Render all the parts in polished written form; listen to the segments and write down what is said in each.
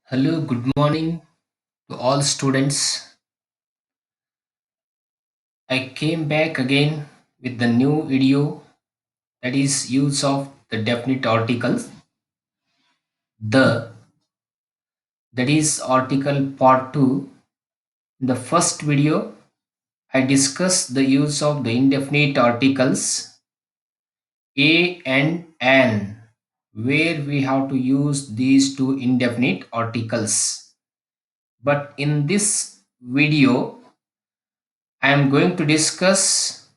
Hello, good morning to all students. I came back again with the new video that is use of the definite articles. The that is article part 2. In the first video, I discussed the use of the indefinite articles a and an, where we have to use these two indefinite articles. But in this video, I am going to discuss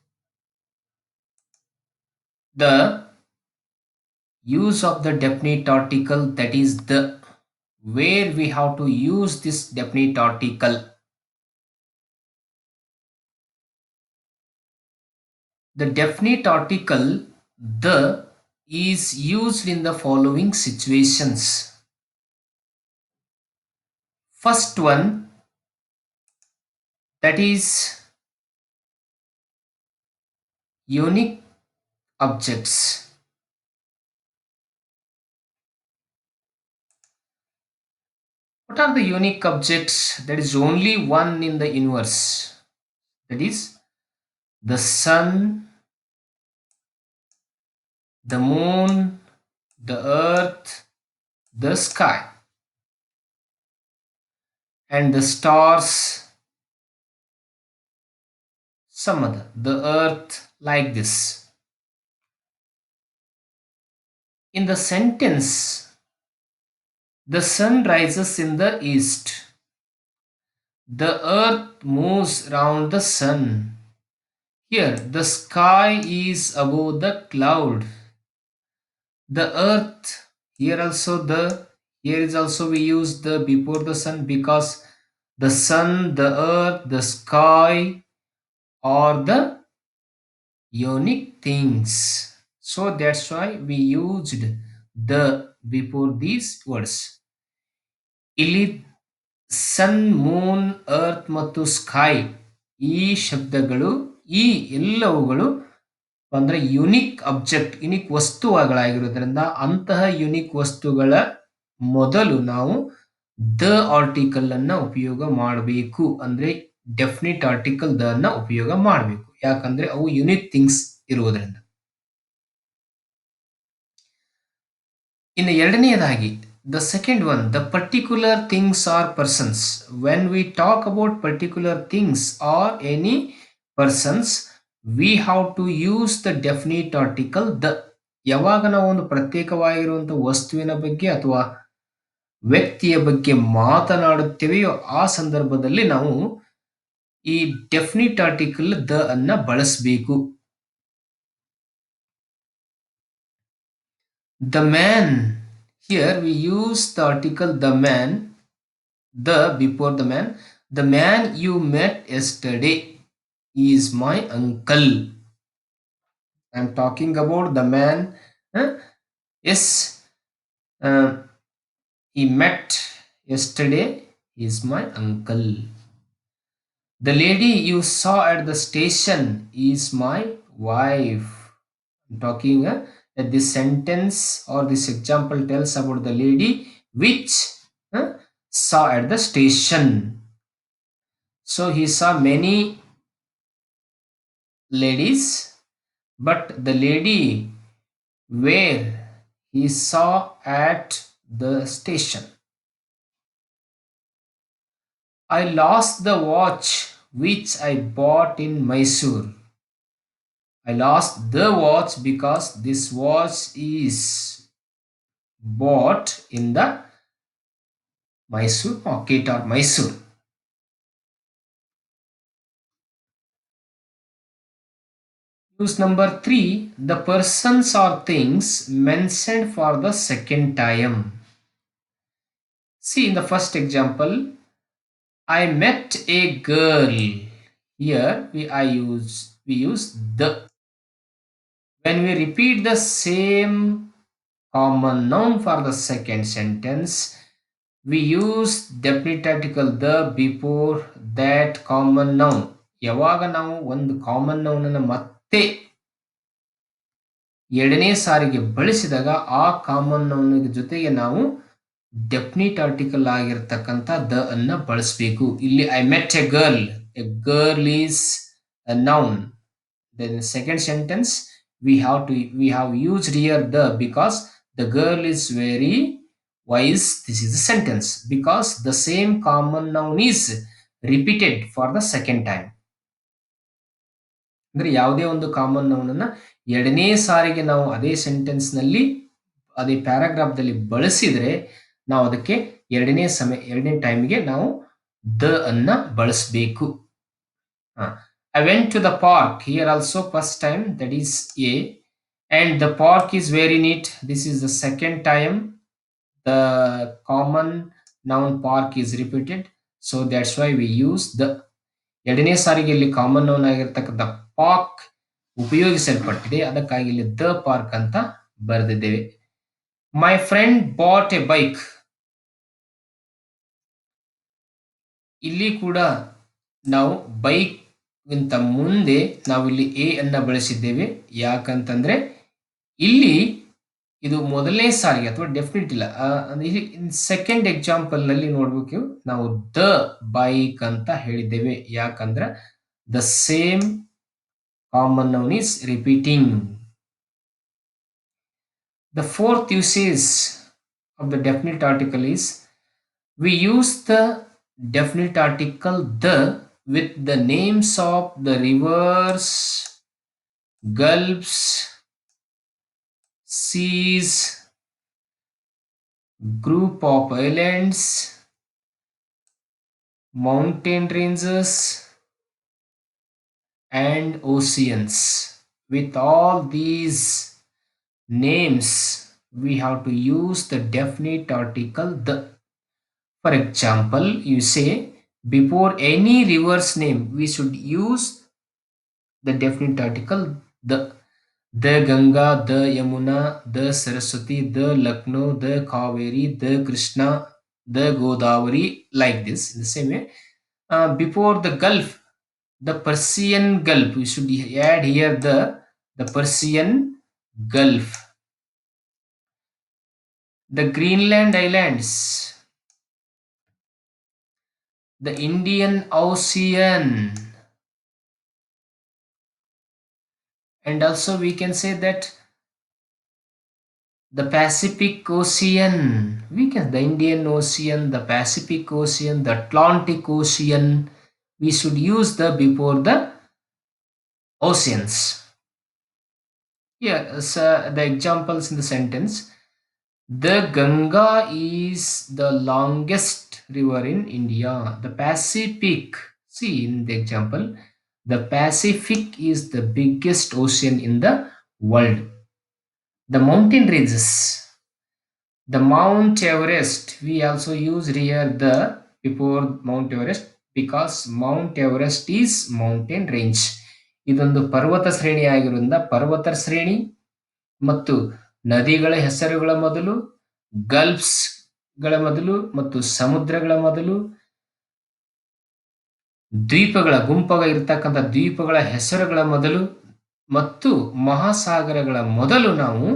the use of the definite article, that is the where we have to use this definite article. The definite article the is used in the following situations. First one, that is unique objects. What are the unique objects? There is only one in the universe, that is the sun, the moon, the earth, the sky, and the stars, some other, the earth, like this. In the sentence, the sun rises in the east, the earth moves round the sun. Here, the sky is above the cloud. The earth, here is also we use the before the sun, because the sun, the earth, the sky are the unique things. So that's why we used the before these words. ಇಲ್ಲಿ ಸನ್, Moon, earth ಮತ್ತು sky ಈ ಶಬ್ದಗಳು, ಈ ಎಲ್ಲವುಗಳು ಅಂದ್ರೆ unique object, unique ವಸ್ತುಗಳಾಗಿರೋದ್ರಿಂದ ಅಂತಹ unique ವಸ್ತುಗಳ ಮೊದಲು ನಾವು ದ ಆರ್ಟಿಕಲ್ ಅನ್ನ ಉಪಯೋಗ ಮಾಡಬೇಕು. ಅಂದ್ರೆ ಡೆಫಿನಿಟ್ ಆರ್ಟಿಕಲ್ ದ ಅನ್ನ ಉಪಯೋಗ ಮಾಡಬೇಕು, ಯಾಕಂದ್ರೆ ಅವು ಯುನಿಕ್ ಥಿಂಗ್ಸ್ ಇರುವುದರಿಂದ. ಇನ್ನು ಎರಡನೆಯದಾಗಿ, the second one, the particular things or persons. When we talk about particular things or any persons, we have to use the definite article the. ಯಾವಾಗ ನಾವು ಒಂದು ಪ್ರತ್ಯೇಕವಾಗಿರುವಂತಹ ವಸ್ತುವಿನ ಬಗ್ಗೆ ಅಥವಾ ವ್ಯಕ್ತಿಯ ಬಗ್ಗೆ ಮಾತನಾಡುತ್ತೇವೆಯೋ ಆ ಸಂದರ್ಭದಲ್ಲಿ ನಾವು ಈ ಡೆಫಿನಿಟ್ ಆರ್ಟಿಕಲ್ ದ ಅನ್ನ ಬಳಸಬೇಕು. The man, here we use the article the man, the before the man. The man you met yesterday is my uncle. I'm talking about the man. Yes, uh, he met yesterday is my uncle. The lady you saw at the station is my wife. I'm talking that this sentence or this example tells about the lady which uh, saw at the station. So he saw many ladies, but the lady where he saw at the station. I lost the watch which I bought in Mysore. I lost the watch because this watch is bought in the Mysore market or Mysore. Use number 3, the persons or things mentioned for the second time. See, in the first example, I met a girl. Here we use the. When we repeat the same common noun for the second sentence, we use definite article the before that common noun. ಯಾವಾಗ ನಾವು ಒಂದು common noun ಅನ್ನು ಮತ್ತೆ ಎರಡನೇ ಸಾರಿಗೆ ಬಳಸಿದಾಗ ಆ common noun ಜೊತೆಗೆ ನಾವು ಡೆಫಿನಿಟ್ ಆರ್ಟಿಕಲ್ ಆಗಿರ್ತಕ್ಕಂಥ ದ ಅನ್ನ ಬಳಸಬೇಕು. ಇಲ್ಲಿ I met A girl. A girl is a noun. Then the second sentence we have used here the because the girl is very wise. This is the sentence because the same common noun is repeated for the second time. ಅಂದ್ರೆ ಯಾವುದೇ ಒಂದು common noun ಅನ್ನ ಎರಡನೇ ಸಾರಿಗೆ ನಾವು ಅದೇ sentence ನಲ್ಲಿ ಅದೇ ಪ್ಯಾರಾಗ್ರಾಫ್ ದಲ್ಲಿ ಬಳಸಿದ್ರೆ ನಾವು ಅದಕ್ಕೆ ಎರಡನೇ ಟೈಮ್ಗೆ ನಾವು ದ ಅನ್ನ ಬಳಸಬೇಕು. I went to the park. Here also first time, that is A. And the park is very neat. This is the second time the common noun park is repeated. So that's why we use the ಎರಡನೇ ಸಾರಿಗೆ ಇಲ್ಲಿ common noun ಆಗಿರ್ತಕ್ಕಂಥ park ಉಪಯೋಗಿಸಲ್ಪಟ್ಟಿದೆ. ಅದಕ್ಕಾಗಿ ಇಲ್ಲಿ the park ಅಂತ ಬರೆದಿದ್ದೇವೆ. My friend bought a bike. ಇಲ್ಲಿ ಕೂಡ ನಾವು ಬೈಕ್ ಗಿಂತ ಮುಂದೆ ನಾವು ಇಲ್ಲಿ ಎ ಅನ್ನ ಬಳಸಿದ್ದೇವೆ. ಯಾಕಂತಂದ್ರೆ ಇಲ್ಲಿ ಇದು ಮೊದಲನೇ ಸಾರಿಗೆ ಅಥವಾ ಡೆಫಿನೆಟ್ ಇಲ್ಲ. ಸೆಕೆಂಡ್ ಎಕ್ಸಾಂಪಲ್ ನಲ್ಲಿ ನೋಡ್ಬೇಕು, ನಾವು ದ ಬೈಕ್ ಅಂತ ಹೇಳಿದ್ದೇವೆ. ಯಾಕಂದ್ರೆ the same common noun is repeating. The fourth usage of the definite article is we use the definite article the with the names of the rivers, gulfs, seas, group of islands, mountain ranges, and oceans. With all these names, we have to use the definite article the. For example, you say before any river's name, we should use the definite article the. The Ganga, the Yamuna, the Saraswati, the Lucknow, the Kaveri, the Krishna, the Godavari, like this. In the same way, before the Gulf, the Persian Gulf, we should add here the Persian Gulf. The Greenland Islands, the Indian Ocean, and also we can say that the Pacific Ocean. The Indian Ocean, the Pacific Ocean, the Atlantic Ocean, we should use the before the oceans. Here the examples in the sentence. The Ganga is the longest river in India. The Pacific, see in the example, the Pacific is the biggest ocean in the world. The mountain ranges, the Mount Everest, we also use here the before Mount Everest because Mount Everest is mountain range. ಇದೊಂದು ಪರ್ವತ ಶ್ರೇಣಿ ಆಗಿರೋದ್ರಿಂದ ಪರ್ವತ ಶ್ರೇಣಿ ಮತ್ತು ನದಿಗಳ ಹೆಸರುಗಳ ಮೊದಲು, ಗಲ್ಫ್ಸ್ ಗಳ ಮೊದಲು ಮತ್ತು ಸಮುದ್ರಗಳ ಮೊದಲು, ದ್ವೀಪಗಳ ಗುಂಪಾಗ ಇರತಕ್ಕಂಥ ದ್ವೀಪಗಳ ಹೆಸರುಗಳ ಮೊದಲು ಮತ್ತು ಮಹಾಸಾಗರಗಳ ಮೊದಲು ನಾವು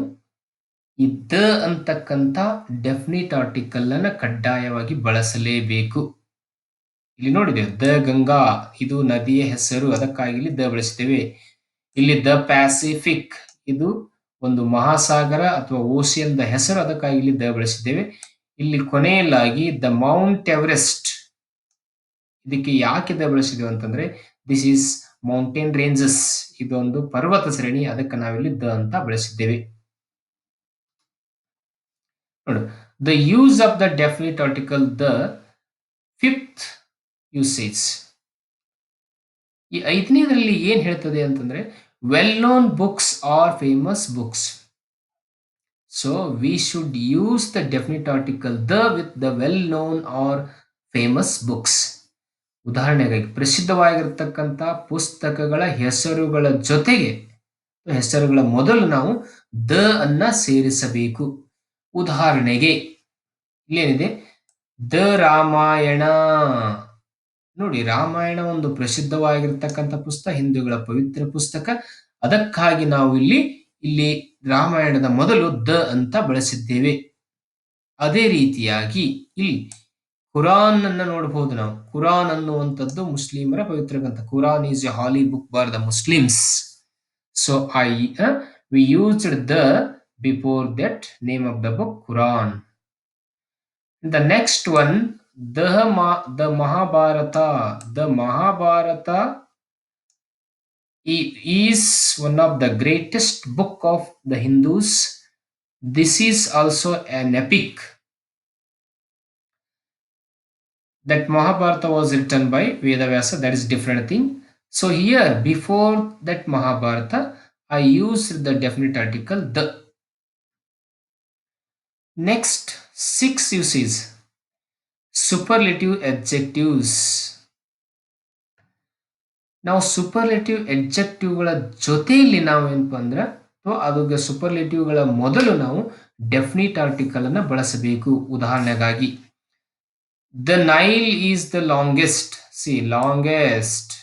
ಈ ದ ಅಂತಕ್ಕಂಥ ಡೆಫಿನಿಟ್ ಆರ್ಟಿಕಲ್ ಅನ್ನ ಕಡ್ಡಾಯವಾಗಿ ಬಳಸಲೇಬೇಕು. ಇಲ್ಲಿ ನೋಡಿದ್ದೇವೆ ದ ಗಂಗಾ, ಇದು ನದಿಯ ಹೆಸರು, ಅದಕ್ಕಾಗಿ ಇಲ್ಲಿ ದ ಬಳಸಿದ್ದೇವೆ. ಇಲ್ಲಿ ದ ಪ್ಯಾಸಿಫಿಕ್, ಇದು ಒಂದು ಮಹಾಸಾಗರ ಅಥವಾ ಓಷಿಯನ್ ದ ಹೆಸರು, ಅದಕ್ಕಾಗಿ ಇಲ್ಲಿ ದ ಬಳಸಿದ್ದೇವೆ. ಇಲ್ಲಿ ಕೊನೆಯಲ್ಲಾಗಿ ದ ಮೌಂಟ್ ಎವರೆಸ್ಟ್, ಇದಕ್ಕೆ ಯಾಕೆ ದ ಬಳಸಿದ್ದೇವೆ ಅಂತಂದ್ರೆ ದಿಸ್ ಈಸ್ ಮೌಂಟೇನ್ ರೇಂಜಸ್, ಇದೊಂದು ಪರ್ವತ ಶ್ರೇಣಿ, ಅದಕ್ಕೆ ನಾವಿಲ್ಲಿ ದ ಅಂತ ಬಳಸಿದ್ದೇವೆ. ನೋಡು, the use of the definite article the fifth usage. ಈ ಐದನೇದರಲ್ಲಿ ಏನ್ ಹೇಳ್ತದೆ ಅಂತಂದ್ರೆ well known books R famous books. So we should use the definite article the with the well known R famous books. ಉದಾಹರಣೆಗಾಗಿ ಪ್ರಸಿದ್ಧವಾಗಿರ್ತಕ್ಕಂಥ ಪುಸ್ತಕಗಳ ಹೆಸರುಗಳ ಜೊತೆಗೆ ಹೆಸರುಗಳ ಮೊದಲು ನಾವು ದ ಅನ್ನ ಸೇರಿಸಬೇಕು. ಉದಾಹರಣೆಗೆ ಇಲ್ಲೇನಿದೆ ದ ರಾಮಾಯಣ. ನೋಡಿ, ರಾಮಾಯಣ ಒಂದು ಪ್ರಸಿದ್ಧವಾಗಿರ್ತಕ್ಕಂಥ ಪುಸ್ತಕ, ಹಿಂದೂಗಳ ಪವಿತ್ರ ಪುಸ್ತಕ, ಅದಕ್ಕಾಗಿ ನಾವು ಇಲ್ಲಿ ರಾಮಾಯಣದ ಮೊದಲು ದ ಅಂತ ಬಳಸಿದ್ದೇವೆ. ಅದೇ ರೀತಿಯಾಗಿ ಇಲ್ಲಿ ಕುರಾನ್ ಅನ್ನ ನೋಡಬಹುದು ನಾವು. ಕುರಾನ್ ಅನ್ನುವಂಥದ್ದು ಮುಸ್ಲಿಮರ ಪವಿತ್ರ ಗ್ರಂಥ. Quran is A holy book for the Muslims. So we used the before that name of the book Quran. The next one, the Mahabharata. The Mahabharata is one of the greatest book of the Hindus. This is also an epic. That Mahabharata was written by Vedavyasa, that is different thing. So here, before that Mahabharata, I used the definite article the. Next, six uses. Superlative adjectives. ನಾವು superlative ಎಡ್ಜೆಕ್ಟಿವ್ಗಳ ಜೊತೆಯಲ್ಲಿ ನಾವು ಏನಪ್ಪ ಅಂದ್ರೆ ಅದು ಸೂಪರ್ಲೇಟಿವ್ಗಳ ಮೊದಲು ನಾವು definite article ಅನ್ನು ಬಳಸಬೇಕು. ಉದಾಹರಣೆಗಾಗಿ the Nile is the longest. ಸಿ ಲಾಂಗೆಸ್ಟ್,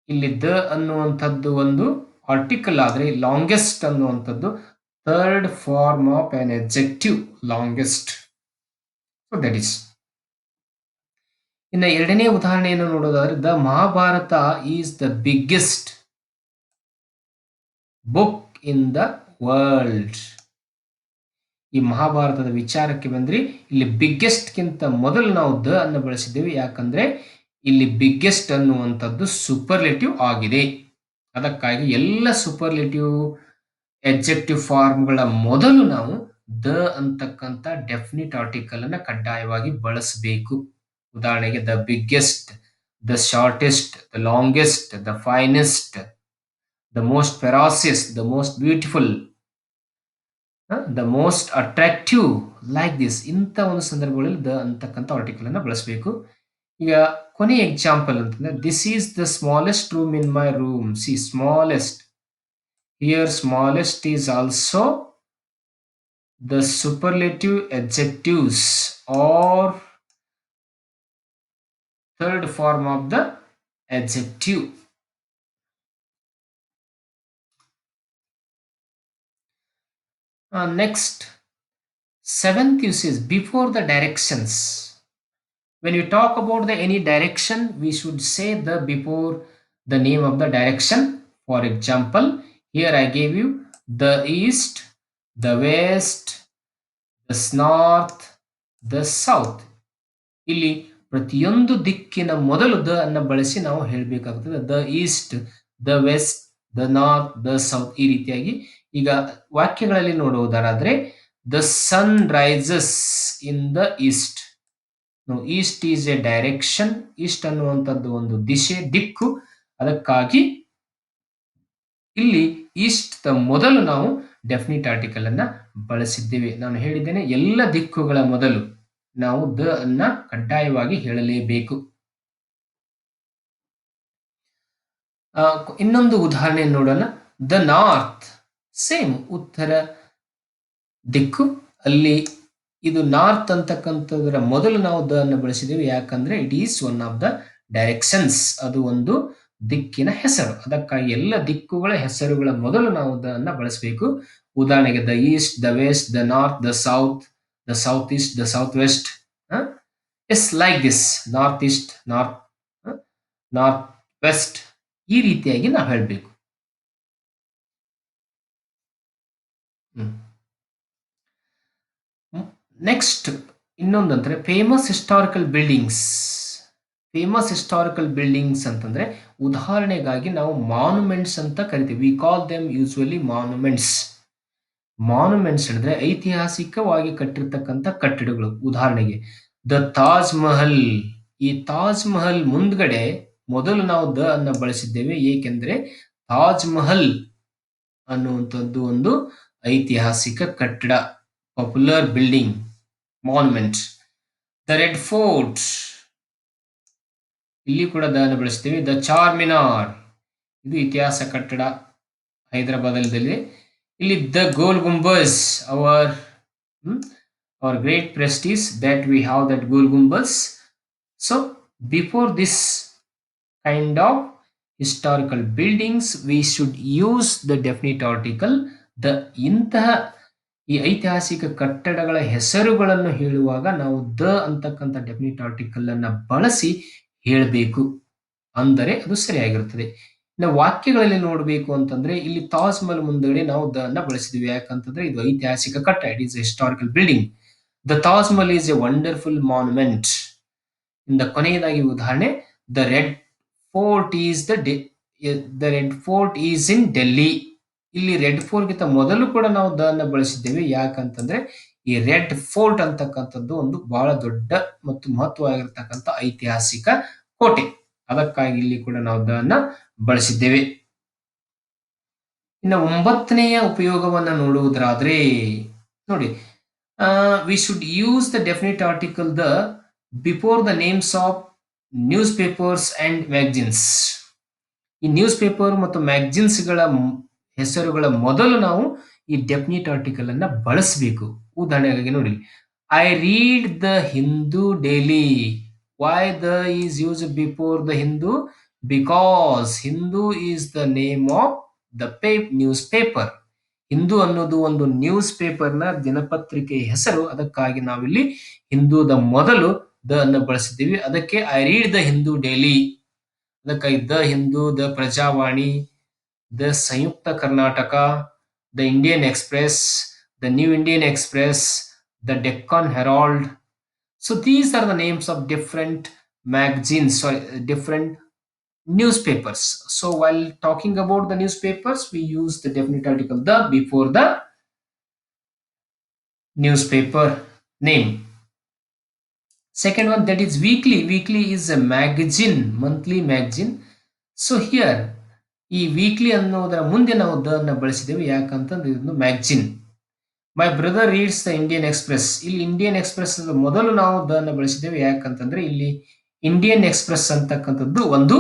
ಇಲ್ಲಿ ದ ಅನ್ನುವಂಥದ್ದು ಒಂದು ಆರ್ಟಿಕಲ್ ಆದ್ರೆ ಲಾಂಗೆಸ್ಟ್ ಅನ್ನುವಂಥದ್ದು third form of an adjective, longest. So that is. ಇನ್ನು ಎರಡನೇ ಉದಾಹರಣೆಯನ್ನು ನೋಡೋದಾದ್ರೆ the Mahabharata is the biggest book in the world. ಈ ಮಹಾಭಾರತದ ವಿಚಾರಕ್ಕೆ ಬಂದ್ರಿ, ಇಲ್ಲಿ ಬಿಗ್ಗೆಸ್ಟ್ ಗಿಂತ ಮೊದಲು ನಾವು ದ ಅನ್ನು ಬಳಸಿದ್ದೇವೆ. ಯಾಕಂದ್ರೆ ಇಲ್ಲಿ ಬಿಗ್ಗೆಸ್ಟ್ ಅನ್ನುವಂಥದ್ದು ಸೂಪರ್ಲೇಟಿವ್ ಆಗಿದೆ. ಅದಕ್ಕಾಗಿ ಎಲ್ಲ ಸೂಪರ್ಲೇಟಿವ್ ಎಡ್ಜೆಕ್ಟಿವ್ ಫಾರ್ಮ್ಗಳ ಮೊದಲು ನಾವು ದ ಅಂತಕ್ಕಂಥ ಡೆಫಿನಿಟ್ ಆರ್ಟಿಕಲ್ ಅನ್ನ ಕಡ್ಡಾಯವಾಗಿ ಬಳಸಬೇಕು. ಉದಾಹರಣೆಗೆ the biggest, the shortest, the longest, the finest, the most ferocious, the most beautiful, the most attractive, like this. ಇಂಥ ಒಂದು ಸಂದರ್ಭಗಳಲ್ಲಿ ದ ಅಂತಕ್ಕಂಥ ಆರ್ಟಿಕಲ್ ಅನ್ನ ಬಳಸಬೇಕು. ಈಗ ಕೊನೆಯ ಎಕ್ಸಾಂಪಲ್ ಅಂತಂದ್ರೆ this is the smallest room in my room. C smallest, here smallest is also the superlative adjectives or third form of the adjective. Next, seventh use is before the directions. When you talk about the any direction, we should say the before the name of the direction. For example, here I gave you the east, the west, the north, the south. ಇಲ್ಲಿ ಪ್ರತಿಯೊಂದು ದಿಕ್ಕಿನ ಮೊದಲು the ಅನ್ನ ಬಳಸಿ ನಾವು ಹೇಳಬೇಕಾಗುತ್ತದೆ. The east, the west, the north, the south, ಈ ರೀತಿಯಾಗಿ. ಈಗ ವಾಕ್ಯಗಳಲ್ಲಿ ನೋಡುವುದಾದ್ರೆ the sun rises in the east. East is a direction. East ಅನ್ನುವಂಥದ್ದು ಒಂದು ದಿಶೆ, ದಿಕ್ಕು. ಅದಕ್ಕಾಗಿ ಇಲ್ಲಿ ಈಸ್ಟ್ ದ ಮೊದಲು ನಾವು ಡೆಫಿನಿಟ್ ಆರ್ಟಿಕಲ್ ಅನ್ನ ಬಳಸಿದ್ದೇವೆ. ನಾನು ಹೇಳಿದ್ದೇನೆ ಎಲ್ಲ ದಿಕ್ಕುಗಳ ಮೊದಲು ನಾವು ದ ಅನ್ನ ಕಡ್ಡಾಯವಾಗಿ ಹೇಳಲೇಬೇಕು. ಇನ್ನೊಂದು ಉದಾಹರಣೆ ನೋಡೋಣ. ದ ನಾರ್ತ್, ಸೇಮ್ ಉತ್ತರ ದಿಕ್ಕು. ಅಲ್ಲಿ ಇದು ನಾರ್ತ್ ಅಂತಕ್ಕಂಥದ್ರ ಮೊದಲು ನಾವು ದ ಅನ್ನು ಬಳಸಿದ್ದೇವೆ. ಯಾಕಂದ್ರೆ it is one of the directions. ಅದು ಒಂದು ದಿಕ್ಕಿನ ಹೆಸರು. ಅದಕ್ಕಾಗಿ ಎಲ್ಲ ದಿಕ್ಕುಗಳ ಹೆಸರುಗಳ ಮೊದಲು ನಾವು ದ ಅನ್ನ ಬಳಸಬೇಕು. ಉದಾಹರಣೆಗೆ the east, the west, the north, the south, the south east, the south west. As like this. North east, north west, ಈ ರೀತಿಯಾಗಿ ನಾವು ಹೇಳಬೇಕು. ನೆಕ್ಸ್ಟ್ ಇನ್ನೊಂದಂದ್ರೆ famous historical buildings. Famous historical buildings ಅಂತಂದ್ರೆ ಉದಾಹರಣೆಗಾಗಿ ನಾವು ಮಾನ್ಯುಮೆಂಟ್ಸ್ ಅಂತ ಕರಿತೀವಿ. We call them usually monuments. Monuments ಅಂದ್ರೆ ಐತಿಹಾಸಿಕವಾಗಿ ಕಟ್ಟಿರ್ತಕ್ಕಂಥ ಕಟ್ಟಡಗಳು. ಉದಾಹರಣೆಗೆ ದ ತಾಜ್ ಮಹಲ್. ಈ ತಾಜ್ ಮಹಲ್ ಮುಂದ್ಗಡೆ ಮೊದಲು ನಾವು ದ ಅನ್ನ ಬಳಸಿದ್ದೇವೆ. ಏಕೆಂದ್ರೆ ತಾಜ್ ಮಹಲ್ ಅನ್ನುವಂಥದ್ದು ಒಂದು ಐತಿಹಾಸಿಕ ಕಟ್ಟಡ, popular building, monument. The red fort, ಇಲ್ಲಿ ಕೂಡ ದ ಅನ್ನು ಬಳಸ್ತೇವೆ. ದ ಚಾರ್ಮಿನಾರ್, ಇದು ಇತಿಹಾಸ ಕಟ್ಟಡ ಹೈದರಾಬಾದಲ್ಲಿ. ಇಲ್ಲಿ the Gol Gumbaz, our great prestige that we have, that Gol Gumbaz. So before this kind of historical buildings we should use the definite article. The ಇಂತಹ ಈ ಐತಿಹಾಸಿಕ ಕಟ್ಟಡಗಳ ಹೆಸರುಗಳನ್ನು ಹೇಳುವಾಗ ನಾವು ದ ಅಂತಕ್ಕಂಥ ಡೆಫಿನಿಟ್ ಆರ್ಟಿಕಲ್ ಅನ್ನ ಬಳಸಿ ಹೇಳಬೇಕು. ಅಂದರೆ ಅದು ಸರಿಯಾಗಿರುತ್ತದೆ. ಇನ್ನು ವಾಕ್ಯಗಳಲ್ಲಿ ನೋಡಬೇಕು ಅಂತಂದ್ರೆ ಇಲ್ಲಿ ತಾಜ್ ಮಹಲ್ ಮುಂದಗಡೆ ನಾವು ದ ಅನ್ನ ಬಳಸಿದ್ವಿ. ಯಾಕಂತಂದ್ರೆ ಇದು ಐತಿಹಾಸಿಕ ಕಟ್ಟಡ. It is historical building. The Taj Mahal is A wonderful monument. ಇಂದ ಕೊನೆಯದಾಗಿ ಉದಾಹರಣೆ, the red fort is the red fort is in Delhi. ಇಲ್ಲಿ ರೆಡ್ ಫೋರ್ಟ್ ಗಿಂತ ಮೊದಲು ಕೂಡ ನಾವು ದ ಅನ್ನ ಬಳಸಿದ್ದೇವೆ. ಯಾಕಂತಂದ್ರೆ ಈ ರೆಡ್ ಫೋರ್ಟ್ ಅಂತಕ್ಕಂಥದ್ದು ಒಂದು ಬಹಳ ದೊಡ್ಡ ಮತ್ತು ಮಹತ್ವವಾಗಿರ್ತಕ್ಕಂಥ ಐತಿಹಾಸಿಕ ಕೋಟೆ. ಅದಕ್ಕಾಗಿ ಇಲ್ಲಿ ಕೂಡ ನಾವು ದ ಅನ್ನ ಬಳಸಿದ್ದೇವೆ. ಇನ್ನು 9ನೆಯ ಉಪಯೋಗವನ್ನ ನೋಡುವುದಾದ್ರೆ ನೋಡಿ, V should use the definite article the before the names of news papers and magazines. ಈ ನ್ಯೂಸ್ ಪೇಪರ್ ಮತ್ತು ಮ್ಯಾಗಝಿನ್ಸ್ಗಳ ಹೆಸರುಗಳ ಮೊದಲು ನಾವು ಈ ಡೆಫಿನಿಟ್ ಆರ್ಟಿಕಲ್ ಅನ್ನ ಬಳಸಬೇಕು. ಉದಾಹರಣೆಗಾಗಿ ನೋಡಿ, I read the Hindu daily. Why the is use before the Hindu? Because Hindu is the name of the news paper. Hindu ಅನ್ನೋದು ಒಂದು ನ್ಯೂಸ್ ಪೇಪರ್ನ ದಿನಪತ್ರಿಕೆಯ ಹೆಸರು. ಅದಕ್ಕಾಗಿ ನಾವಿಲ್ಲಿ ಹಿಂದೂದ ಮೊದಲು ದ ಅನ್ನು ಬಳಸಿದ್ದೀವಿ. ಅದಕ್ಕೆ I read the Hindu daily. ಅದಕ್ಕಾಗಿ the Hindu, the Prajavani, the Samyukta Karnataka, the Indian Express, the New Indian Express, the Deccan Herald. So these are the names of different magazines, sorry, different newspapers. So while talking about the newspapers, we use the definite article the before the newspaper name. Second one, that is weekly. Weekly is a magazine, monthly magazine. So here ಈ weekly ಅನ್ನೋದರ ಮುಂದೆ ನಾವು the ಅನ್ನ ಬಳಸಿದ್ದೇವೆ. ಯಾಕಂತಂದ್ರೆ ಇದೊಂದು magazine. My brother reads the Indian Express. ಇಲ್ಲಿ Indian Express ಮೊದಲು ನಾವು ದ ಅನ್ನ ಬಳಸಿದ್ದೇವೆ. ಯಾಕಂತಂದ್ರೆ ಇಲ್ಲಿ ಇಂಡಿಯನ್ ಎಕ್ಸ್‌ಪ್ರೆಸ್ ಅಂತಕ್ಕಂಥದ್ದು ಒಂದು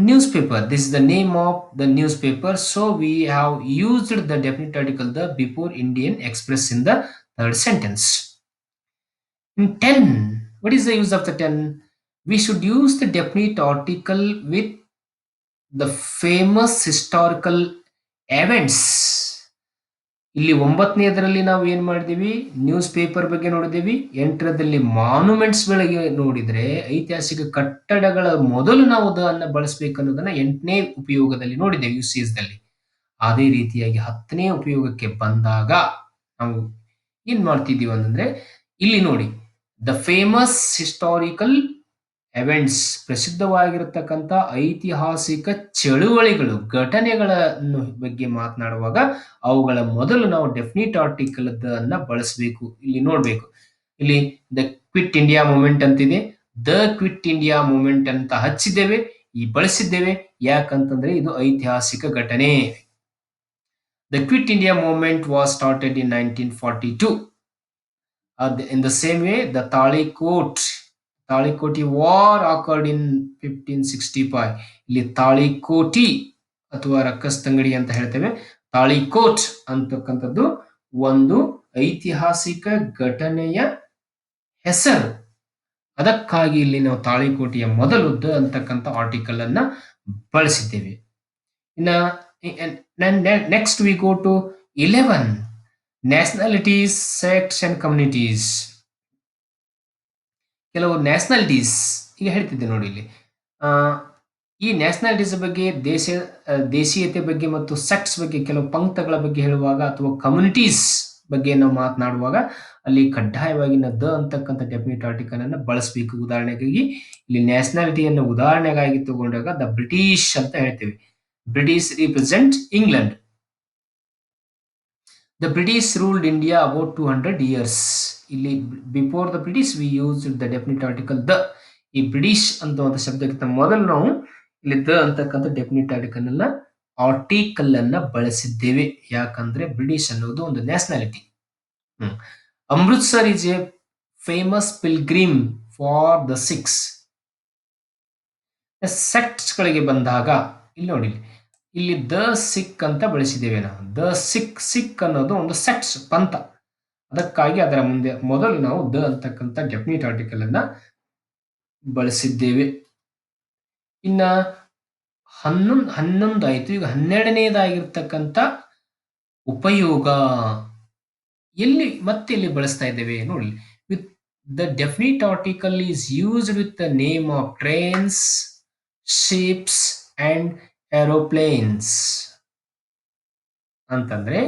newspaper. This is the name of the newspaper. So we have used the definite article the before Indian Express in the third sentence. In 10, what is the use of the 10? We should use the definite article with the famous historical events. ಇಲ್ಲಿ 9ನೇದರಲ್ಲಿ ನಾವು ಏನ್ ಮಾಡಿದೀವಿ? News paper ಬಗ್ಗೆ ನೋಡಿದೀವಿ. 8ರಲ್ಲಿ monuments ಗಳಿಗೆ ನೋಡಿದ್ರೆ ಐತಿಹಾಸಿಕ ಕಟ್ಟಡಗಳ ಮೊದಲು ನಾವು ದ ಅನ್ನ ಬಳಸಬೇಕು ಅನ್ನೋದನ್ನ 8ನೇ ಉಪಯೋಗದಲ್ಲಿ ನೋಡಿದ್ದೇವೆ, ಯುಸೇಜ್‌ದಲ್ಲಿ. ಅದೇ ರೀತಿಯಾಗಿ 10ನೇ ಉಪಯೋಗಕ್ಕೆ ಬಂದಾಗ ನಾವು ಏನ್ ಮಾಡ್ತಿದ್ದೀವಿ ಅಂತಂದ್ರೆ ಇಲ್ಲಿ ನೋಡಿ, ದ ಫೇಮಸ್ ಹಿಸ್ಟಾರಿಕಲ್ ಎವೆಂಟ್ಸ್, ಪ್ರಸಿದ್ಧವಾಗಿರತಕ್ಕಂಥ ಐತಿಹಾಸಿಕ ಚಳುವಳಿಗಳು, ಘಟನೆಗಳನ್ನು ಬಗ್ಗೆ ಮಾತನಾಡುವಾಗ ಅವುಗಳ ಮೊದಲು ನಾವು ಡೆಫಿನಿಟ್ ಆರ್ಟಿಕಲ್ ದ ಅನ್ನ ಬಳಸಬೇಕು. ಇಲ್ಲಿ ನೋಡ್ಬೇಕು, ಇಲ್ಲಿ ದ ಕ್ವಿಟ್ ಇಂಡಿಯಾ ಮೂವ್ಮೆಂಟ್ ಅಂತಿದೆ. ದ ಕ್ವಿಟ್ ಇಂಡಿಯಾ ಮೂವ್ಮೆಂಟ್ ಅಂತ ಹಚ್ಚಿದ್ದೇವೆ, ಈ ಬಳಸಿದ್ದೇವೆ. ಯಾಕಂತಂದ್ರೆ ಇದು ಐತಿಹಾಸಿಕ ಘಟನೆ. The Quit India Movement was started in 1942. In the same way, the Talikoti war occurred in 1565. ಇಲ್ಲಿ ತಾಳಿಕೋಟಿ ಅಥವಾ ರಕ್ಕಸ್ತಂಗಡಿ ಅಂತ ಹೇಳ್ತೇವೆ. ತಾಳಿಕೋಟ್ ಅಂತಕ್ಕಂಥದ್ದು ಒಂದು ಐತಿಹಾಸಿಕ ಘಟನೆಯ ಹೆಸರು. ಅದಕ್ಕಾಗಿ ಇಲ್ಲಿ ನಾವು ತಾಳಿಕೋಟೆಯ ಮೊದಲು ದ ಅಂತಕ್ಕಂಥ ಆರ್ಟಿಕಲ್ ಅನ್ನ ಬಳಸಿದ್ದೇವೆ. Next we go to 11, nationalities, sects and communities. ಕೆಲವು ನ್ಯಾಷನಾಲಿಟೀಸ್ ಈಗ ಹೇಳ್ತಿದ್ದೆ ನೋಡಿ ಇಲ್ಲಿ. ಈ ನ್ಯಾಷನಾಲಿಟೀಸ್ ಬಗ್ಗೆ, ದೇಶೀಯತೆ ಬಗ್ಗೆ ಮತ್ತು ಸೆಕ್ಟ್ಸ್ ಬಗ್ಗೆ, ಕೆಲವು ಪಂಕ್ತಗಳ ಬಗ್ಗೆ ಹೇಳುವಾಗ ಅಥವಾ ಕಮ್ಯುನಿಟೀಸ್ ಬಗ್ಗೆ ನಾವು ಮಾತನಾಡುವಾಗ ಅಲ್ಲಿ ಕಡ್ಡಾಯವಾಗಿ ನಾವು ದ ಅಂತಕ್ಕಂಥ ಡೆಫಿನಿಟ್ ಆರ್ಟಿಕಲ್ ಅನ್ನು ಬಳಸಬೇಕು. ಉದಾಹರಣೆಗಾಗಿ ಇಲ್ಲಿ ನ್ಯಾಷನಾಲಿಟಿಯನ್ನು ಉದಾಹರಣೆಗಾಗಿ ತಗೊಂಡಾಗ ದ ಬ್ರಿಟಿಷ್ ಅಂತ ಹೇಳ್ತೇವೆ. British represent England. The British ruled India about 200 years. ಇಲ್ಲಿ before the British we use the definite article the. ಈ ಬ್ರಿಟಿಷ್ ಅಂತ ಒಂದು ಶಬ್ದಕ್ಕಿಂತ ಮೊದಲು ನಾವು ಇಲ್ಲಿ ದ ಅಂತಕ್ಕಂಥ ಡೆಫಿನಿಟ್ ಆರ್ಟಿಕಲ್ ಅನ್ನ ಬಳಸಿದ್ದೇವೆ. ಯಾಕಂದ್ರೆ ಬ್ರಿಟಿಷ್ ಅನ್ನೋದು ಒಂದು nationality. Amritsar is A famous pilgrim for the ಸಿಖ್ಸ್. Sects ಗಳಿಗೆ ಬಂದಾಗ ಇಲ್ಲಿ ನೋಡಿ, ಇಲ್ಲಿ ದ ಸಿಖ್ ಅಂತ ಬಳಸಿದ್ದೇವೆ ನಾವು. ದ ಸಿಖ್ ಅನ್ನೋದು ಒಂದು ಸೆಕ್ಟ್ಸ್, ಪಂಥ. ಅದಕ್ಕಾಗಿ ಅದರ ಮುಂದೆ ಮೊದಲು ನಾವು ದ ಅಂತಕ್ಕಂಥ ಡೆಫಿನಿಟ್ ಆರ್ಟಿಕಲ್ ಅನ್ನ ಬಳಸಿದ್ದೇವೆ. ಇನ್ನ 11 ಆಯ್ತು. ಈಗ 12ನೇದಾಗಿರ್ತಕ್ಕಂಥ ಉಪಯೋಗ ಎಲ್ಲಿ ಬಳಸ್ತಾ ಇದ್ದೇವೆ ನೋಡಿ. With the definite article is used with the name of trains, ships and aeroplanes. ಅಂತಂದ್ರೆ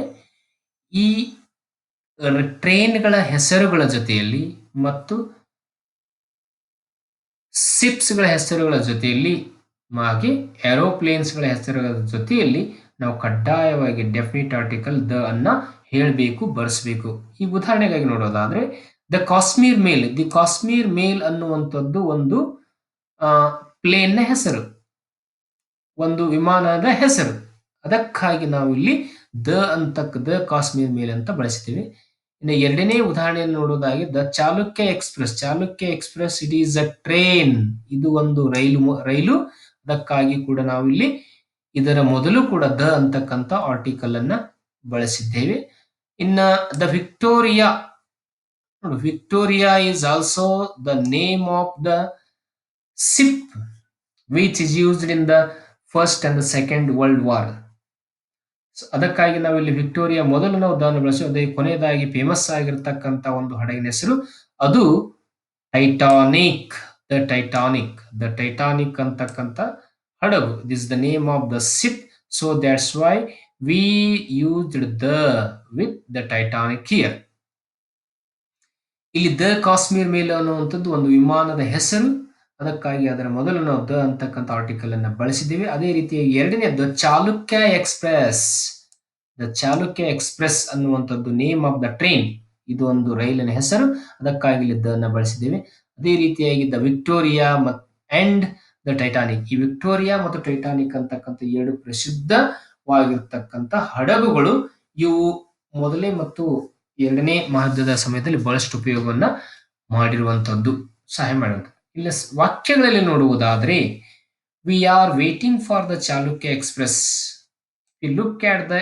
ಈ ಟ್ರೈನ್ಗಳ ಹೆಸರುಗಳ ಜೊತೆಯಲ್ಲಿ ಮತ್ತು ಶಿಪ್ಸ್ಗಳ ಹೆಸರುಗಳ ಜೊತೆಯಲ್ಲಿ ಹಾಗೆ ಏರೋಪ್ಲೇನ್ಸ್ಗಳ ಹೆಸರುಗಳ ಜೊತೆಯಲ್ಲಿ ನಾವು ಕಡ್ಡಾಯವಾಗಿ ಡೆಫಿನಿಟ್ ಆರ್ಟಿಕಲ್ ದ ಅನ್ನ ಹೇಳಬೇಕು, ಬರೆಸಬೇಕು. ಈ ಉದಾಹರಣೆಗಾಗಿ ನೋಡೋದಾದ್ರೆ ದಿ ಕಾಶ್ಮೀರ್ ಮೇಲ್ ಅನ್ನುವಂಥದ್ದು ಒಂದು ಪ್ಲೇನ್ನ ಹೆಸರು, ಒಂದು ವಿಮಾನದ ಹೆಸರು. ಅದಕ್ಕಾಗಿ ನಾವು ಇಲ್ಲಿ ದ ಕಾಶ್ಮೀರ್ ಮೇಲ್ ಅಂತ ಬಳಸ್ತೀವಿ. ಇನ್ನು ಎರಡನೇ ಉದಾಹರಣೆಯನ್ನು ನೋಡೋದಾಗಿ Chalukya Express it is a train. ಇದು ಒಂದು ರೈಲು. ಅದಕ್ಕಾಗಿ ಕೂಡ ನಾವು ಇಲ್ಲಿ ಇದರ ಮೊದಲು ಕೂಡ ಅಂತಕ್ಕಂಥ ಆರ್ಟಿಕಲ್ ಅನ್ನ ಬಳಸಿದ್ದೇವೆ. ಇನ್ನ Victoria is also the name of the ship which is used in the first and the second world war. ಅದಕ್ಕಾಗಿ ನಾವು ಇಲ್ಲಿ ವಿಕ್ಟೋರಿಯಾ ಮೊದಲು ನಾವು ದ ಬಳಸಿ, ಅದೇ ಕೊನೆಯದಾಗಿ ಫೇಮಸ್ ಆಗಿರ್ತಕ್ಕಂಥ ಒಂದು ಹಡಗಿನ ಹೆಸರು ಅದು ಟೈಟಾನಿಕ್. ದ ಟೈಟಾನಿಕ್ ಅಂತಕ್ಕಂಥ ಹಡಗು. This the name of the ship. So that's why we used the with the Titanic here. ಇಲ್ಲಿ ದ ಕಾಶ್ಮೀರ್ ಮೇಲ್ ಅನ್ನುವಂಥದ್ದು ಒಂದು ವಿಮಾನದ ಹೆಸರು. ಅದಕ್ಕಾಗಿ ಅದರ ಮೊದಲು ನಾವು ದ ಅಂತಕ್ಕಂಥ ಆರ್ಟಿಕಲ್ ಅನ್ನ ಬಳಸಿದ್ದೇವೆ. ಅದೇ ರೀತಿಯಾಗಿ ಎರಡನೇದ್ದು ಚಾಲುಕ್ಯ ಎಕ್ಸ್‌ಪ್ರೆಸ್ ಅನ್ನುವಂಥದ್ದು ನೇಮ್ ಆಫ್ ದ ಟ್ರೈನ್. ಇದು ಒಂದು ರೈಲಿನ ಹೆಸರು. ಅದಕ್ಕಾಗಿ ಇಲ್ಲಿ ದ ಅನ್ನ ಬಳಸಿದ್ದೇವೆ. ಅದೇ ರೀತಿಯಾಗಿ the Victoria and the Titanic. ಈ ವಿಕ್ಟೋರಿಯಾ ಮತ್ತು ಟೈಟಾನಿಕ್ ಅಂತಕ್ಕಂಥ ಎರಡು ಪ್ರಸಿದ್ಧವಾಗಿರ್ತಕ್ಕಂಥ ಹಡಗುಗಳು. ಇವು ಮೊದಲೇ ಮತ್ತು ಎರಡನೇ ಮಹಾಯುದ್ಧದ ಸಮಯದಲ್ಲಿ ಬಹಳಷ್ಟು ಉಪಯೋಗವನ್ನ ಮಾಡಿರುವಂತದ್ದು, ಸಹಾಯ ಮಾಡುವಂಥದ್ದು. ಇಲ್ಲ ವಾಕ್ಯಗಳಲ್ಲಿ ನೋಡುವುದಾದ್ರೆ we are waiting for the Chalukya Express. We look at the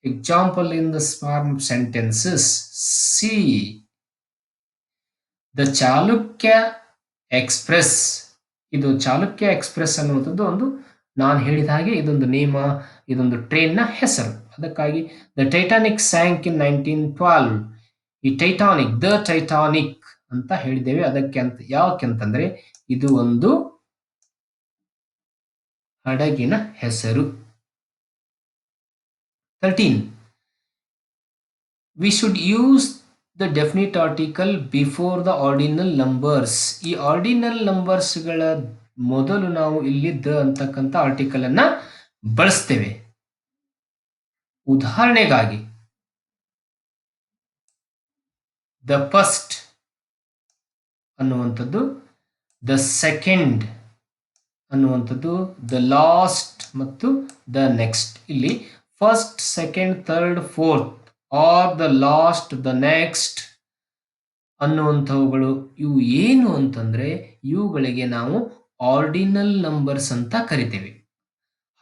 example in the form sentences. See the Chalukya Express. ಇದು ಚಾಲುಕ್ಯ ಎಕ್ಸ್‌ಪ್ರೆಸ್ ಅನ್ನುವಂಥದ್ದು ಒಂದು, ನಾನು ಹೇಳಿದ ಹಾಗೆ ಇದೊಂದು ಟ್ರೈನ್ನ ಹೆಸರು. ಅದಕ್ಕಾಗಿ ದ ಟೈಟಾನಿಕ್ ಸ್ಯಾಂಕ್ ಇನ್ 1912. ಈ ದ ಟೈಟಾನಿಕ್ ಅಂತ ಹೇಳಿದ್ದೇವೆ. ಯಾಕೆಂತಂದ್ರೆ ಇದು ಒಂದು ಹಡಗಿನ ಹೆಸರು. 13. We should use the definite article before the ordinal numbers. ಈ ಆರ್ಡಿನಲ್ ನಂಬರ್ಸ್ಗಳ ಮೊದಲು ನಾವು ಇಲ್ಲಿ ದ ಅಂತಕ್ಕಂಥ ಆರ್ಟಿಕಲ್ ಅನ್ನ ಬಳಸ್ತೇವೆ. ಉದಾಹರಣೆಗಾಗಿ ದ ಫಸ್ಟ್ ಅನ್ನುವಂಥದ್ದು, ದ ಸೆಕೆಂಡ್ ಅನ್ನುವಂಥದ್ದು, ದ ಲಾಸ್ಟ್ ಮತ್ತು ದ ನೆಕ್ಸ್ಟ್. ಇಲ್ಲಿ first, second, third, fourth or the last, the next ಅನ್ನುವಂಥವುಗಳು ಇವು ಏನು ಅಂತಂದ್ರೆ ಇವುಗಳಿಗೆ ನಾವು ಆರ್ಡಿನಲ್ ನಂಬರ್ಸ್ ಅಂತ ಕರಿತೇವೆ.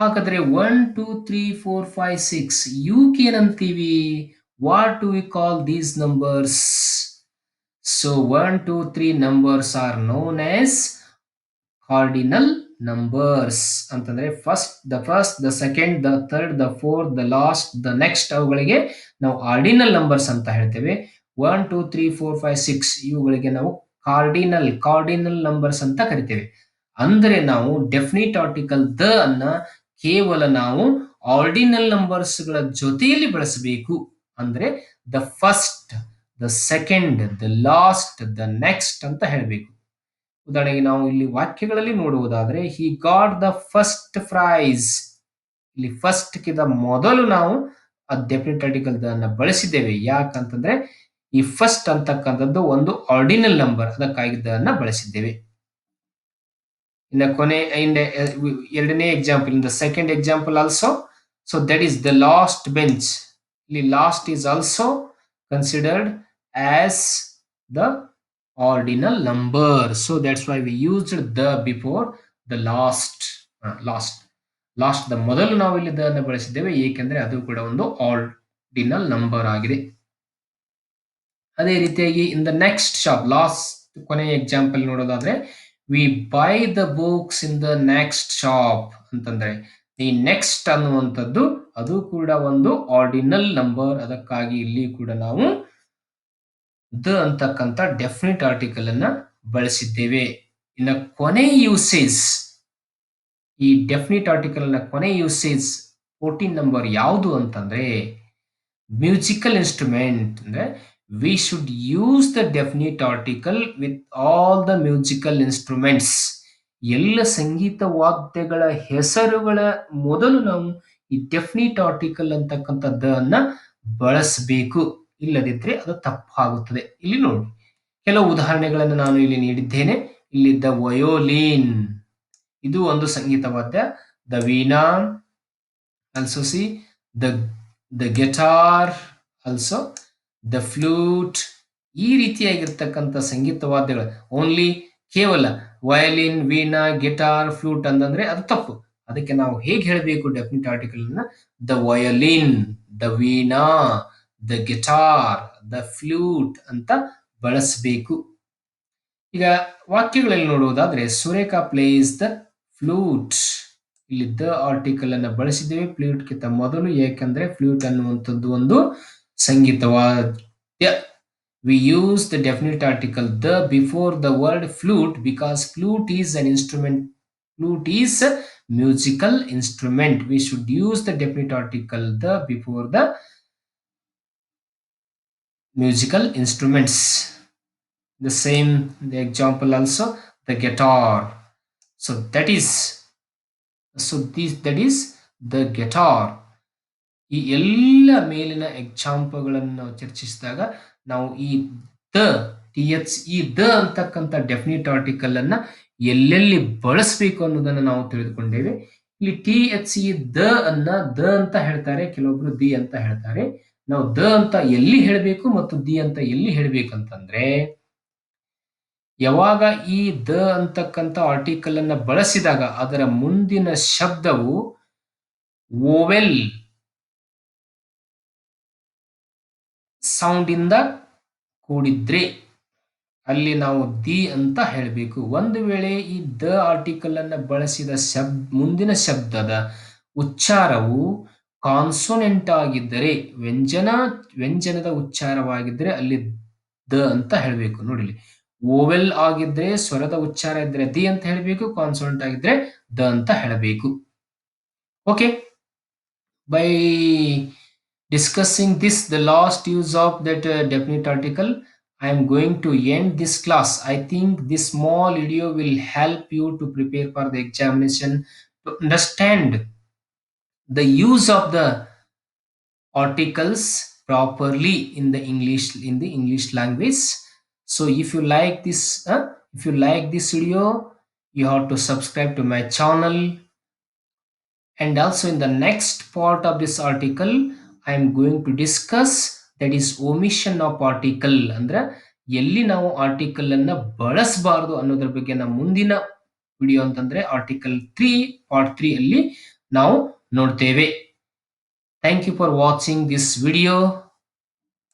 ಹಾಗಾದ್ರೆ 1 2 3 4 5 6 ಇವಕ್ಕೆ ಏನಂತೀವಿ? What do we call these numbers? So 1 2 3 numbers are known as cardinal numbers. ಅಂತಂದ್ರೆ the first, the second, the third, the fourth, the last, the next ಅವುಗಳಿಗೆ ನಾವು ಆರ್ಡಿನಲ್ ನಂಬರ್ಸ್ ಅಂತ ಹೇಳ್ತೇವೆ. 1 2 3 4 5 6 ಇವುಗಳಿಗೆ ನಾವು ಕಾರ್ಡಿನಲ್ ನಂಬರ್ಸ್ ಅಂತ ಕರಿತೇವೆ. ಅಂದರೆ ನಾವು ಡೆಫಿನಿಟ್ ಆರ್ಟಿಕಲ್ ದ ಅನ್ನ ಕೇವಲ ನಾವು ಆರ್ಡಿನಲ್ ನಂಬರ್ಸ್ಗಳ ಜೊತೆಯಲ್ಲಿ ಬಳಸಬೇಕು. ಅಂದ್ರೆ the first, the second, the last, the next ಅಂತ ಹೇಳಬೇಕು. ಉದಾಹರಣೆಗೆ ನಾವು ಇಲ್ಲಿ ವಾಕ್ಯಗಳಲ್ಲಿ ನೋಡುವುದಾದ್ರೆ he got the first prize. ಇಲ್ಲಿ ಫಸ್ಟ್ ಕಿಂತ ಮೊದಲು ನಾವು ಡೆಫಿನಿಟ್ ಆರ್ಟಿಕಲ್ ದ ಅನ್ನ ಬಳಸಿದ್ದೇವೆ. ಯಾಕಂತಂದ್ರೆ ಈ ಫಸ್ಟ್ ಅಂತಕ್ಕಂಥದ್ದು ಒಂದು ಆರ್ಡಿನಲ್ ನಂಬರ್, ಅದಕ್ಕಾಗಿ ದ ಅನ್ನ ಬಳಸಿದ್ದೇವೆ. ಎರಡನೇ example, in the second example also, so that is the last bench. ಇಲ್ಲಿ last is also considered as the ordinal number. So that's why we used the before the last. The ಮೊದಲು ನಾವು ಇಲ್ಲಿ the ಅನ್ನು ಬಳಸಿದ್ದೇವೆ, ಏಕೆಂದ್ರೆ ಅದು ಕೂಡ ಒಂದು ಆರ್ಡಿನಲ್ ನಂಬರ್ ಆಗಿದೆ. ಅದೇ ರೀತಿಯಾಗಿ ಇನ್ ದ ನೆಕ್ಸ್ಟ್ ಶಾಪ್, ಕೊನೆಯ ಎಕ್ಸಾಂಪಲ್ ನೋಡೋದಾದ್ರೆ we buy the books in the next shop ಅಂತಂದ್ರೆ ಈ ನೆಕ್ಸ್ಟ್ ಅನ್ನುವಂಥದ್ದು ಅದು ಕೂಡ ಒಂದು ಆರ್ಡಿನಲ್ ನಂಬರ್. ಅದಕ್ಕಾಗಿ ಇಲ್ಲಿ ಕೂಡ ನಾವು ದ ಅಂತಕ್ಕಂಥ ಡೆಫಿನಿಟ್ ಆರ್ಟಿಕಲ್ ಅನ್ನ ಬಳಸಿದ್ದೇವೆ. ಇನ್ನು ಕೊನೆ ಯೂಸೇಜ್, ಈ ಡೆಫಿನಿಟ್ ಆರ್ಟಿಕಲ್ ನ ಕೊನೆ ಯೂಸೇಜ್ 14 ನಂಬರ್ ಯಾವುದು ಅಂತಂದ್ರೆ ಮ್ಯೂಸಿಕಲ್ ಇನ್ಸ್ಟ್ರೂಮೆಂಟ್. ಅಂದ್ರೆ V should use the definite article with all the musical instruments. ಎಲ್ಲ ಸಂಗೀತ ವಾದ್ಯಗಳ ಹೆಸರುಗಳ ಮೊದಲು ನಾವು ಈ ಡೆಫಿನಿಟ್ ಆರ್ಟಿಕಲ್ ಅಂತಕ್ಕಂಥದ್ದನ್ನ ಬಳಸಬೇಕು. ಇಲ್ಲದಿದ್ರೆ ಅದು ತಪ್ಪಾಗುತ್ತದೆ. ಇಲ್ಲಿ ನೋಡಿ ಕೆಲವು ಉದಾಹರಣೆಗಳನ್ನು ನಾನು ಇಲ್ಲಿ ನೀಡಿದ್ದೇನೆ. ಇಲ್ಲಿದ್ದ ವಯೋಲಿನ್, ಇದು ಒಂದು ಸಂಗೀತ ವಾದ್ಯ. The Veena, also C the guitar, also the flute. ಈ ರೀತಿಯಾಗಿರ್ತಕ್ಕಂಥ ಸಂಗೀತ ವಾದ್ಯಗಳು ಓನ್ಲಿ ಕೇವಲ ವಯಲಿನ್, ವೀಣಾ, ಗಿಟಾರ್, ಫ್ಲೂಟ್ ಅಂತಂದ್ರೆ ಅದು ತಪ್ಪು. ಅದಕ್ಕೆ ನಾವು ಹೇಗೆ ಹೇಳಬೇಕು ಡೆಫಿನಿಟ್ ಆರ್ಟಿಕಲ್ ಅನ್ನ? The violin, the Veena, the guitar, the flute ಅಂತ ಬಳಸಬೇಕು. ಈಗ ವಾಕ್ಯಗಳಲ್ಲಿ ನೋಡುವುದಾದ್ರೆ ಸುರೇಖಾ ಪ್ಲೇಸ್ ದ ಫ್ಲೂಟ್. ಇಲ್ಲಿ ದ ಆರ್ಟಿಕಲ್ ಅನ್ನ ಬಳಸಿದ್ದೇವೆ ಫ್ಲೂಟ್ ಗಿಂತ ಮೊದಲು, ಏಕೆಂದ್ರೆ ಫ್ಲೂಟ್ ಅನ್ನುವಂಥದ್ದು ಒಂದು ಸಂಗೀತವಾದ್ಯ. We use the definite article the before the word flute because flute is an instrument. Flute is a musical instrument. We should use the definite article the before the musical instruments. The same, the example also, the guitar. So that is the guitar. ಈ ಎಲ್ಲ ಮೇಲಿನ ಎಕ್ಸಾಂಪಲ್ಗಳನ್ನು ನಾವು ಚರ್ಚಿಸಿದಾಗ ನಾವು ಈ the ಈ the ಅಂತಕ್ಕಂಥ definite article ಅನ್ನ ಎಲ್ಲೆಲ್ಲಿ ಬಳಸಬೇಕು ಅನ್ನೋದನ್ನ ನಾವು ತಿಳಿದುಕೊಂಡೇವೆ. ಇಲ್ಲಿ THE ದ ಅನ್ನ ದ ಅಂತ ಹೇಳ್ತಾರೆ, ಕೆಲವೊಬ್ರು ದಿ ಅಂತ ಹೇಳ್ತಾರೆ. ನಾವು ದ ಅಂತ ಎಲ್ಲಿ ಹೇಳಬೇಕು ಮತ್ತು ದಿ ಅಂತ ಎಲ್ಲಿ ಹೇಳಬೇಕಂತಂದ್ರೆ ಯಾವಾಗ ಈ ದ ಅಂತಕ್ಕಂಥ ಆರ್ಟಿಕಲ್ ಅನ್ನ ಬಳಸಿದಾಗ ಅದರ ಮುಂದಿನ ಶಬ್ದವು ವೋವೆಲ್ ಸೌಂಡ್ ಇಂದ ಕೂಡಿದ್ರೆ ಅಲ್ಲಿ ನಾವು ದಿ ಅಂತ ಹೇಳಬೇಕು. ಒಂದು ವೇಳೆ ಈ ದ ಆರ್ಟಿಕಲ್ ಅನ್ನ ಬಳಸಿದ ಮುಂದಿನ ಶಬ್ದದ ಉಚ್ಚಾರವು ಕಾನ್ಸೋನೆಂಟ್ ಆಗಿದ್ದರೆ, ವ್ಯಂಜನದ ಉಚ್ಚಾರವಾಗಿದ್ದರೆ ಅಲ್ಲಿ ದ ಅಂತ ಹೇಳಬೇಕು. ನೋಡಿ, ಓವೆಲ್ ಆಗಿದ್ರೆ ಸ್ವರದ ಉಚ್ಚಾರ ಇದ್ರೆ ದಿ ಅಂತ ಹೇಳಬೇಕು, ಕಾನ್ಸೋನೆಂಟ್ ಆಗಿದ್ರೆ ದ ಅಂತ ಹೇಳಬೇಕು. Okay, by discussing this, the last use of that definite article, I am going to end this class. I think this small video will help you to prepare for the examination, to understand the use of the articles properly in the English language. So if you like this video, you have to subscribe to my channel. And also in the next part of this article I am going to discuss, that is omission of article. ಅಂದ್ರೆ ಎಲ್ಲಿ ನಾವು article ಅನ್ನ ಬಳಸಬಾರದು ಅನ್ನೋದ್ರ ಬಗ್ಗೆ ನಮ್ಮ ಮುಂದಿನ video ಅಂತಂದ್ರೆ ಆರ್ಟಿಕಲ್ 3 ಪಾರ್ಟ್ 3 ಅಲ್ಲಿ ನಾವು ನೋಡ್ತೇವೆ. Thank you for watching this video.